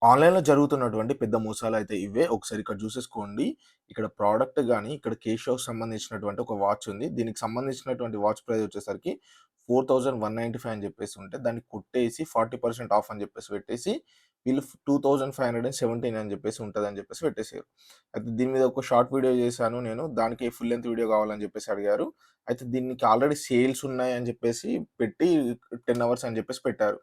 ఆన్‌లైన్‌లో జరుగుతున్నటువంటి పెద్ద మోసాలైతే ఇవే. ఒకసారి ఇక్కడ చూసేసుకోండి. ఇక్కడ ప్రొడక్ట్ గాని, ఇక్కడ కేషోకి సంబంధించినటువంటి ఒక వాచ్ ఉంది. దీనికి సంబంధించినటువంటి వాచ్ ప్రైస్ వచ్చేసరికి 4195 అని చెప్పేసి ఉంటే, దాన్ని కొట్టేసి 40% ఆఫ్ అని చెప్పేసి పెట్టేసి, వీళ్ళు 2517 అని చెప్పేసి ఉంటదని చెప్పేసి పెట్టేసారు. అయితే దీని మీద ఒక షార్ట్ వీడియో చేశాను నేను. దానికి ఫుల్ లెంత్ వీడియో కావాలని చెప్పేసి అడిగారు. అయితే దీనికి ఆల్రెడీ సేల్స్ ఉన్నాయని చెప్పేసి పెట్టి 10 అవర్స్ అని చెప్పేసి పెట్టారు.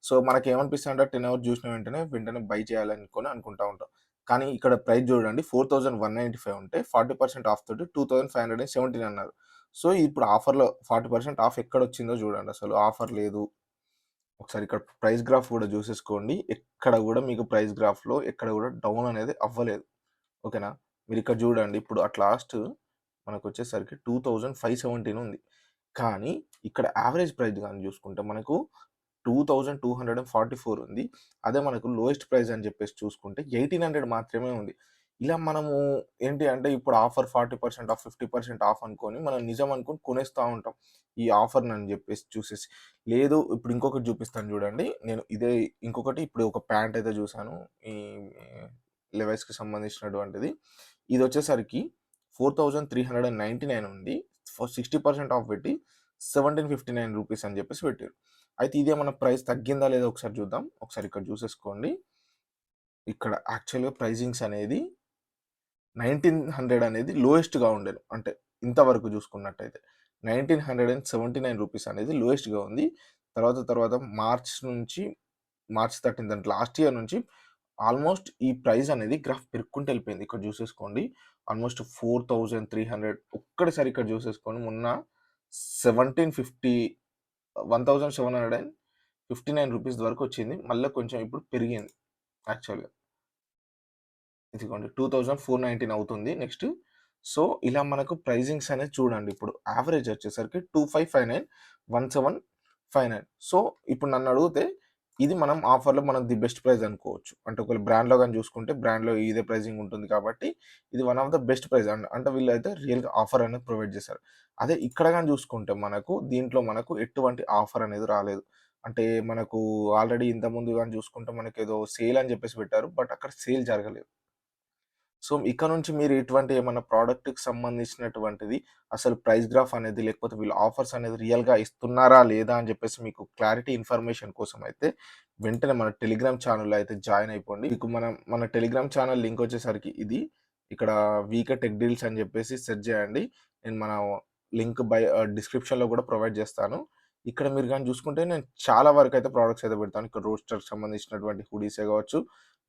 సో, మనకేమనిపిస్తదంటే 10 అవర్స్ జూసిన వెంటనే బై చేయాలనుకోని అనుకుంటా ఉంటాం. కానీ ఇక్కడ ప్రైస్ జూడండి 4195 ఉంటే 40% ఆఫ్ తోటి 2517 అన్నారు. సో, ఇప్పుడు ఆఫర్‌లో 40% ఆఫ్ ఎక్కడొచ్చిందో జూడండసలు. ఆఫర్ లేదు. ఒకసారి ఇక్కడ ప్రైస్ గ్రాఫ్ గూడా జూసేసుకోండి. ఎక్కడ గూడా మీకు ప్రైస్ గ్రాఫ్‌లో ఎక్కడ గూడా డౌన్ అనేది అవ్వలేదు. ఓకేనా? మీరిక్కడ జూడండి. ఇప్పుడు అట్ లాస్ట్ మనకొచ్చేసరికి 2517 ఉంది. కానీ ఇక్కడ యావరేజ్ ప్రైస్ గాని జూసుకుంటే మనకు 2244 ఉంది. అదే మనకు లోయెస్ట్ ప్రైస్ అని జెప్పేసి చూసుకుంటే 1800 మాత్రమే ఉంది. ఇలా మనము ఏంటి అంటే ఇప్పుడు ఆఫర్ 40% ఆఫ్, 50% ఆఫ్ అనుకోని మనం నిజం అనుకోని కొనేస్తా ఉంటాం. ఈ ఆఫర్‌నని జెప్పేసి చూసేసి. లేదు ఇప్పుడు ఇంకొకటి జూపిస్తాను జూడండి. నేను ఇదే ఇంకొకటి ఇప్పుడు ఒక ప్యాంట్ అయితే జూసాను. ఈ లెవైస్‌కి సంబంధించినటువంటిది. ఇదొచ్చేసరికి 4399 ఉంది. 60% ఆఫ్ పెట్టి 1759 రూపీస్ అని జెప్పేసి పెట్టిర్రు. అయితే ఇదేమన్నా ప్రైస్ తగ్గిందా లేదా ఒకసారి చూద్దాం. ఒకసారి ఇక్కడ చూసేసుకోండి. ఇక్కడ యాక్చువల్‌గా ప్రైజింగ్స్ అనేది 1900 అనేది లోయెస్ట్‌గా ఉండెను. అంటే ఇంతవరకు చూసుకున్నట్టయితే. 1979 రూపీస్ అనేది లోయెస్ట్‌గా ఉంది. తర్వాత మార్చ్ నుంచి మార్చ్ 13థ్ అంటే లాస్ట్ ఇయర్ నుంచి ఆల్మోస్ట్ ఈ ప్రైస్ అనేది గ్రాఫ్ పెరుక్కుంటూ వెళ్ళిపోయింది. ఇక్కడ చూసేసుకోండి. ఆల్మోస్ట్ 4300 ఒక్కటేసారి ఇక్కడ చూసేసుకోండి. మొన్న 1750 1759 రూపీస్ వరకు వచ్చింది. మళ్ళా కొంచెం ఇప్పుడు పెరిగింది యాక్చువల్‌గా. ఇదిగోండి 2419 అవుతుంది నెక్స్ట్. సో, ఇలా మనకు ప్రైజింగ్స్ అనేది చూడండి ఇప్పుడు యావరేజ్ వచ్చేసరికి 2559, 1759. సో, ఇప్పుడు నన్నడిగితే ఇది మనం ఆఫర్‌లో మనం ది బెస్ట్ ప్రైస్ అనుకోవచ్చు. అంటే ఒకవేళ బ్రాండ్‌లో గాని చూసుకుంటే బ్రాండ్‌లో ఇదే ప్రైజింగ్ ఉంటుంది కాబట్టి ఇది one of the best price అంటే వీళ్ళైతే రియల్‌గా ఆఫర్ అనేది ప్రొవైడ్ చేశారు. అదే ఇక్కడ గాని చూసుకుంటే మనకు దీంట్లో మనకు ఎటువంటి ఆఫర్ అనేది రాలేదు. అంటే మనకు ఆల్రెడీ ఇంతకుముందు గాని చూసుకుంటే మనకేదో సేల్ అని చెప్పేసి పెట్టారు. బట్ అక్కడ సేల్ జరగలేదు. సో, ఇక నుంచి మీరు ఇటువంటి ఏమన్నా ప్రొడక్ట్‌కి సంబంధించినటువంటిది అసలు ప్రైస్ గ్రాఫ్ అనేది లేకపోతే వీళ్ళు ఆఫర్స్ అనేది రియల్‌గా ఇస్తున్నారా? లేదా? అని చెప్పేసి మీకు క్లారిటీ ఇన్ఫర్మేషన్ కోసం అయితే వెంటనే మన టెలిగ్రామ్ ఛానెల్‌లో అయితే జాయిన్ అయిపోండి. మీకు మన టెలిగ్రామ్ ఛానెల్ లింక్ వచ్చేసరికి ఇది. ఇక్కడ వీకే టెక్ డీల్స్ అని చెప్పేసి సెర్చ్ చేయండి. నేను మన లింక్ డిస్క్రిప్షన్‌లో కూడా ప్రొవైడ్ చేస్తాను. ఇక్కడ మీరు గాని చూసుకుంటే నేను చాలా వరకైతే ప్రొడక్ట్స్ అయితే పెడతాను. ఇక్కడ రోస్టర్‌కి సంబంధించినటువంటి హుడీసే కావచ్చు.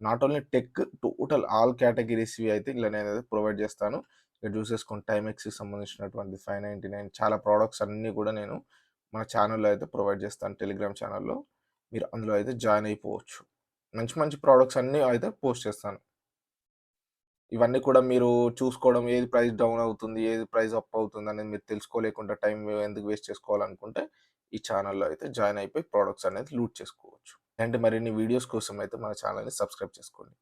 Not only tech total all కేటగిరీస్‌వి అయితే ఇలా నేనైతే ప్రొవైడ్ చేస్తాను. ఇక్కడ చూసేసుకోండి టైమెక్స్‌కి సంబంధించినటువంటి 599 చాలా ప్రొడక్ట్స్ అన్నీ కూడా నేను మన ఛానెల్‌లో అయితే ప్రొవైడ్ చేస్తాను టెలిగ్రామ్ ఛానెల్‌లో. మీరు అందులో అయితే జాయిన్ అయిపోవచ్చు. మంచి మంచి ప్రొడక్ట్స్ అన్నీ అయితే పోస్ట్ చేస్తాను. ఇవన్నీ కూడా మీరు చూసుకోవడం ఏది ప్రైస్ డౌన్ అవుతుంది, ఏది ప్రైస్ అప్ అవుతుంది అనేది మీరు తెలుసుకోలేకుండా టైం ఎందుకు వేస్ట్ చేసుకోవాలనుకుంటే ఈ ఛానెల్‌లో అయితే జాయిన్ అయిపోయి ప్రొడక్ట్స్ అనేది లూట్ చేసుకోవచ్చు. ఇలాంటి మరిన్ని వీడియోస్ కోసం అయితే మన ఛానెల్‌ని సబ్స్క్రైబ్ చేసుకోండి.